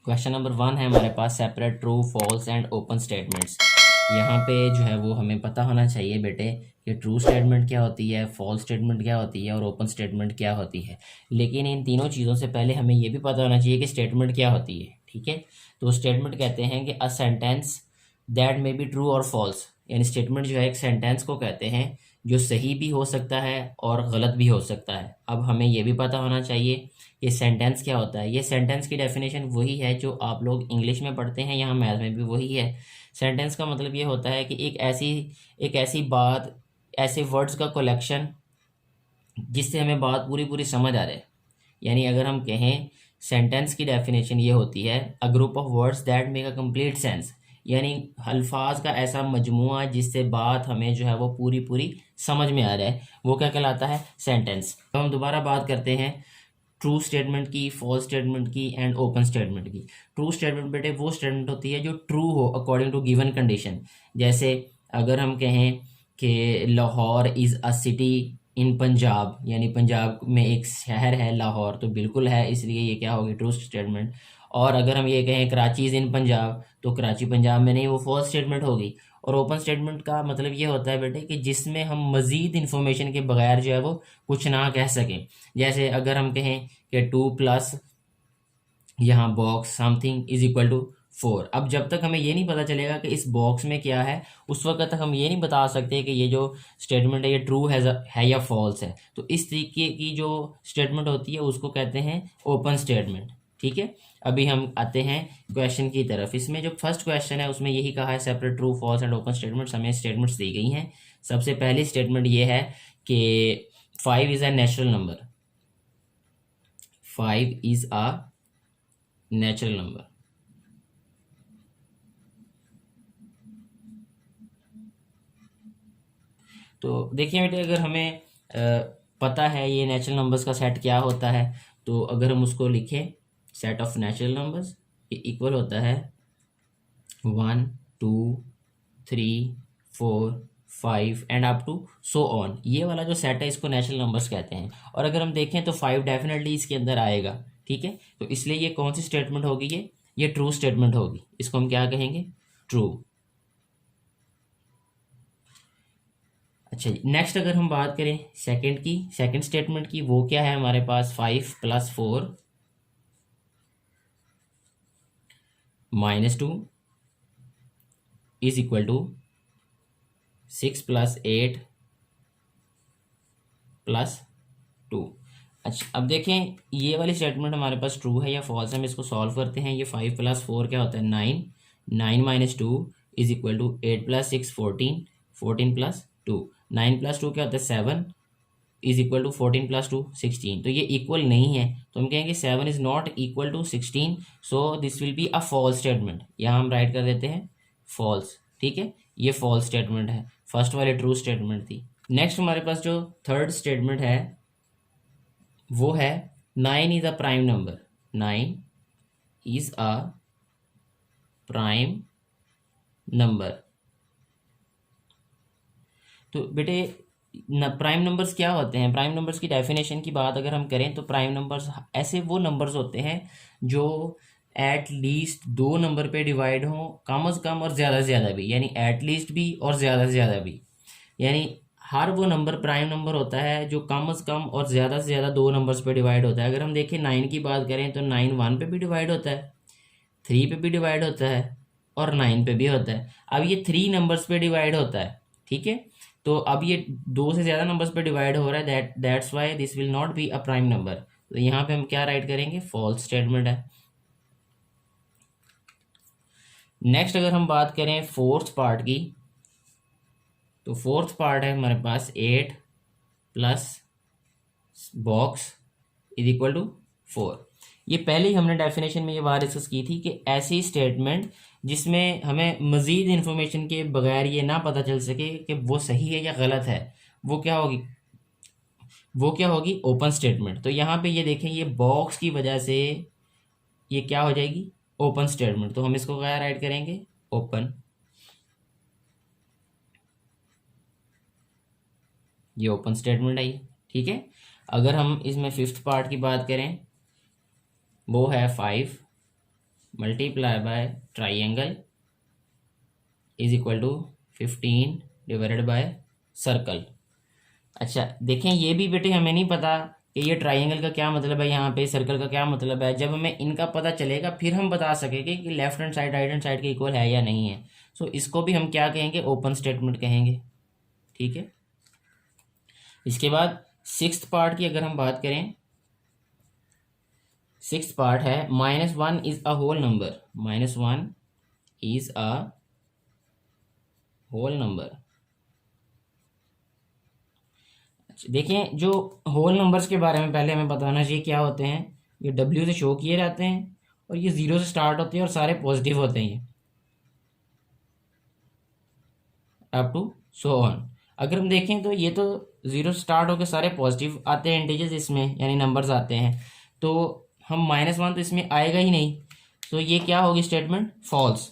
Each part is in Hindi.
क्वेश्चन नंबर 1 है हमारे पास, separate true false and open statements. यहाँ पे जो है वो हमें पता होना चाहिए बेटे कि ट्रू स्टेटमेंट क्या होती है, फॉल्स स्टेटमेंट क्या होती है और ओपन स्टेटमेंट क्या होती है। लेकिन इन तीनों चीज़ों से पहले हमें ये भी पता होना चाहिए कि स्टेटमेंट क्या होती है। ठीक है, तो स्टेटमेंट कहते हैं कि a sentence that may be true और फॉल्स, यानी स्टेटमेंट जो है एक सेंटेंस को कहते हैं जो सही भी हो सकता है और गलत भी हो सकता है। अब हमें यह भी पता होना चाहिए कि सेंटेंस क्या होता है। ये सेंटेंस की डेफिनेशन वही है जो आप लोग इंग्लिश में पढ़ते हैं, यहाँ मैथ में भी वही है। सेंटेंस का मतलब ये होता है कि एक ऐसी बात, ऐसे वर्ड्स का कलेक्शन जिससे हमें बात पूरी पूरी समझ आ जाए। यानी अगर हम कहें सेंटेंस की डेफिनेशन ये होती है, a group of words that make a complete sense, यानी अल्फाज का ऐसा मजमुआ जिससे बात हमें जो है वो पूरी पूरी समझ में आ जाए, वो क्या कहलाता है, सेंटेंस। तो हम दोबारा बात करते हैं ट्रू स्टेटमेंट की, फॉल्स स्टेटमेंट की एंड ओपन स्टेटमेंट की। ट्रू स्टेटमेंट बेटे वो स्टेटमेंट होती है जो ट्रू हो अकॉर्डिंग टू गिवन कंडीशन। जैसे अगर हम कहें कि Lahore is a city in Punjab, यानी पंजाब में एक शहर है लाहौर, तो बिल्कुल है, इसलिए ये क्या होगी, ट्रू स्टेटमेंट। और अगर हम ये कहें कराची इज़ इन पंजाब, तो कराची पंजाब में नहीं, वो फॉल्स स्टेटमेंट होगी। और ओपन स्टेटमेंट का मतलब ये होता है बेटे कि जिसमें हम मज़ीद इन्फॉर्मेशन के बगैर जो है वो कुछ ना कह सकें। जैसे अगर हम कहें कि 2 प्लस यहाँ box something is equal to 4, अब जब तक हमें ये नहीं पता चलेगा कि इस बॉक्स में क्या है, उस वक्त तक हम ये नहीं बता सकते कि ये जो स्टेटमेंट है ये ट्रू है या फॉल्स है। तो इस तरीके की जो स्टेटमेंट होती है उसको कहते हैं ओपन स्टेटमेंट। ठीक है, अभी हम आते हैं क्वेश्चन की तरफ। इसमें जो फर्स्ट क्वेश्चन है उसमें यही कहा है, separate true false and open statements, हमें स्टेटमेंट्स दी गई हैं। सबसे पहली स्टेटमेंट ये है कि 5 is a natural number. 5 is a natural number. तो देखिए बेटे, अगर हमें पता है ये नेचुरल नंबर्स का सेट क्या होता है, तो अगर हम उसको लिखें, सेट ऑफ नेचुरल नंबर्स ये इक्वल होता है 1 2 3 4 5 and up to so on. ये वाला जो सेट है इसको नेचुरल नंबर्स कहते हैं। और अगर हम देखें तो 5 डेफिनेटली इसके अंदर आएगा। ठीक है, तो इसलिए ये कौन सी स्टेटमेंट होगी, ये ट्रू स्टेटमेंट होगी। इसको हम क्या कहेंगे, ट्रू। अच्छा जी, नेक्स्ट अगर हम बात करें सेकंड की, सेकंड स्टेटमेंट की, वो क्या है हमारे पास, 5 + 4 -2 इज इक्वल टू 6 + 8 +2। अच्छा, अब देखें ये वाली स्टेटमेंट हमारे पास ट्रू है या फॉल्स है, हम इसको सॉल्व करते हैं। ये 5 + 4 क्या होता है, 9, 9 - 2 इज इक्वल टू 8 + 6 14, 14 + 2, 9 + 2 क्या होता है, 7 इज इक्वल टू 14 + 2 16। तो ये इक्वल नहीं है, तो हम कहेंगे 7 is not equal to 16, so this will be a false statement. यहाँ हम राइट कर देते हैं फॉल्स। ठीक है, ये फॉल्स स्टेटमेंट है, फर्स्ट वाली ट्रू स्टेटमेंट थी। नेक्स्ट हमारे पास जो थर्ड स्टेटमेंट है वो है 9 is a prime number. 9 is a prime number. तो बेटे प्राइम नंबर्स क्या होते हैं, प्राइम नंबर्स की डेफिनेशन की बात अगर हम करें तो प्राइम नंबर्स ऐसे वो नंबर्स होते हैं जो एट लीस्ट 2 नंबर पे डिवाइड हों, कम अज़ कम और ज़्यादा से ज़्यादा भी, यानी एट लीस्ट भी और ज़्यादा से ज़्यादा भी। यानी हर वो नंबर प्राइम नंबर होता है जो कम अज़ कम और ज़्यादा से ज़्यादा 2 नंबर्स पे डिवाइड होता है। अगर हम देखें 9 की बात करें तो 9 1 पे भी डिवाइड होता है, 3 पे भी डिवाइड होता है और 9 पे भी होता है। अब ये 3 नंबर्स पे डिवाइड होता है। ठीक है, तो अब ये 2 से ज़्यादा नंबर्स पे डिवाइड हो रहा है, that's why this will not be a prime number. तो यहाँ पे हम क्या राइट करेंगे, फॉल्स स्टेटमेंट है। नेक्स्ट अगर हम बात करें फोर्थ पार्ट की, तो फोर्थ पार्ट है हमारे पास 8 plus box is equal to 4। ये पहले ही हमने डेफिनेशन में ये बात डिस्कस की थी कि ऐसी स्टेटमेंट जिसमें हमें मज़ीद इन्फॉर्मेशन के बगैर ये ना पता चल सके कि वो सही है या गलत है, वो क्या होगी, वो क्या होगी, ओपन स्टेटमेंट। तो यहाँ पे ये देखें, ये बॉक्स की वजह से ये क्या हो जाएगी, ओपन स्टेटमेंट। तो हम इसको क्या राइट करेंगे, ओपन। ये ओपन स्टेटमेंट आई। ठीक है, अगर हम इसमें फिफ्थ पार्ट की बात करें, वो है 5 multiply by triangle is equal to 15 divided by circle. अच्छा देखें, ये भी बेटे हमें नहीं पता कि ये ट्राइंगल का क्या मतलब है, यहाँ पे सर्कल का क्या मतलब है। जब हमें इनका पता चलेगा फिर हम बता सकेंगे कि left hand side right hand side के इक्वल है या नहीं है। सो इसको भी हम क्या कहेंगे, ओपन स्टेटमेंट कहेंगे। ठीक है, इसके बाद सिक्स्थ पार्ट की अगर हम बात करें, सिक्स्थ पार्ट है -1 is a whole number, -1 is a whole number. देखिए, जो होल नंबर्स के बारे में पहले हमें बताना चाहिए क्या होते हैं। ये W से शो किए जाते हैं और ये 0 से स्टार्ट होते हैं और सारे पॉजिटिव होते हैं, अप टू सो ऑन। अगर हम देखें तो ये तो 0 से स्टार्ट होकर सारे पॉजिटिव आते हैं इंटीजर्स इसमें, यानी नंबर्स आते हैं। तो हम -1 तो इसमें आएगा ही नहीं, तो ये क्या होगी स्टेटमेंट, फॉल्स।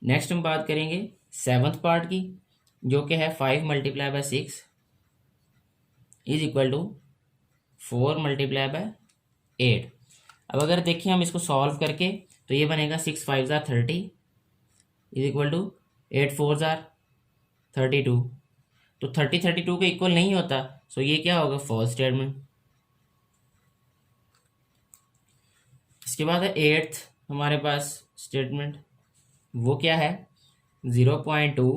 नेक्स्ट हम बात करेंगे सेवन्थ पार्ट की, जो कि है 5 multiply by 6 is equal to 4 multiply by 8। अब अगर देखिए हम इसको सॉल्व करके तो ये बनेगा 6 5 ज़ार 30 इज इक्वल टू 8 4 ज़ार 32। तो 30 32 के इक्वल नहीं होता, सो ये क्या होगा, फॉल्स स्टेटमेंट। इसके बाद है एट्थ हमारे पास स्टेटमेंट, वो क्या है, 0.2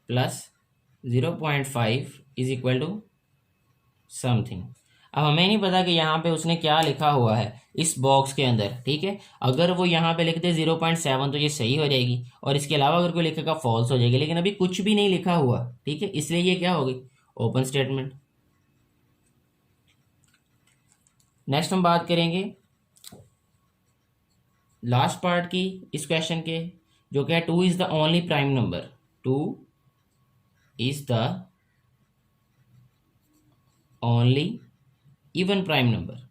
plus 0.5 is equal to something. अब हमें नहीं पता कि यहाँ पे उसने क्या लिखा हुआ है इस बॉक्स के अंदर। ठीक है, अगर वो यहाँ पे लिखते 0.7 तो ये सही हो जाएगी, और इसके अलावा अगर कोई लिखेगा फॉल्स हो जाएगी, लेकिन अभी कुछ भी नहीं लिखा हुआ। ठीक है, इसलिए ये क्या होगी, ओपन स्टेटमेंट। नेक्स्ट हम बात करेंगे लास्ट पार्ट की इस क्वेश्चन के, जो क्या है 2 is the only prime number, 2 is the only even prime number.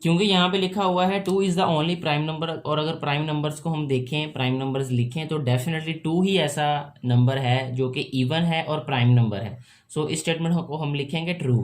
क्योंकि यहाँ पे लिखा हुआ है 2 is the only prime number, और अगर प्राइम नंबर्स को हम देखें, प्राइम नंबर्स लिखें, तो डेफिनेटली 2 ही ऐसा नंबर है जो कि इवन है और प्राइम नंबर है। सो इस स्टेटमेंट को हम लिखेंगे ट्रू।